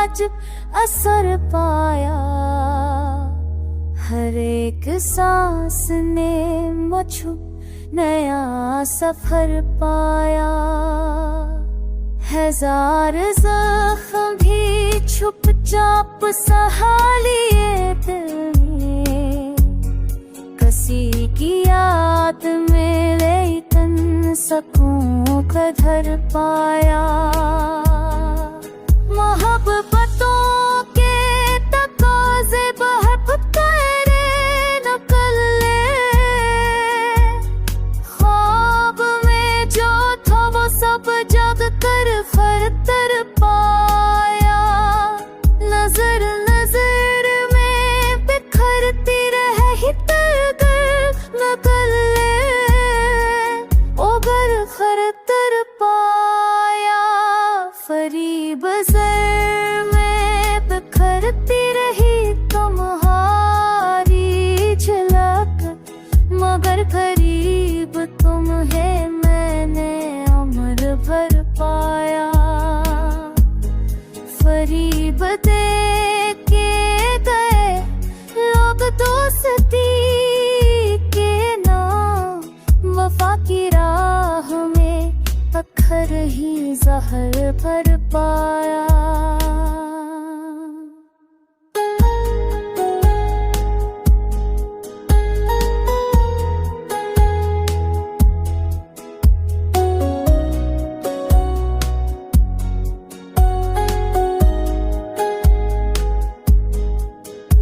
आज असर पाया। हर एक सांस ने मुझको नया सफर पाया। हजार जख्म भी चुपचाप सहा लिए दिल में, किसी की याद में लेकिन सकून कदर पाया। मोहब्बतों के तकाज़े बहक तेरे नकल ले, ख्वाब में जो था वो सब जग कर फरतर पाया। नजर नजर में बिखरती रही तरगर नकल ले, ओगर फरतर पाया। फरीब ज़र में बिखरती रही तुम्हारी झलक, मगर करीब तुम्हें मैंने उम्र भर पाया। फरीब दे के गए लोग दोस्ती के नाम, वफा की राह में पत्थर ही जहर भर पाया।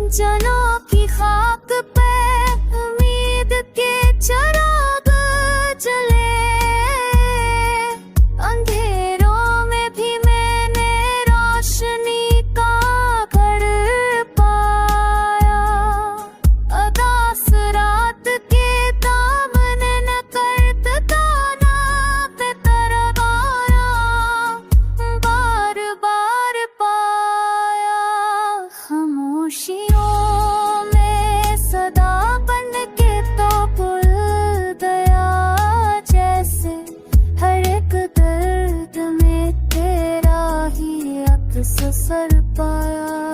जनों की खाक पे उम्मीद के चिराग जले, अंधेरों में भी मैंने रोशनी का घर पाया। अदास रात के दामन न करत दाना पे तरबारा, बार बार पाया। खामोशियों में सदा बन के तो भूल गया, जैसे हर एक दर्द में तेरा ही अक्स सर पाया।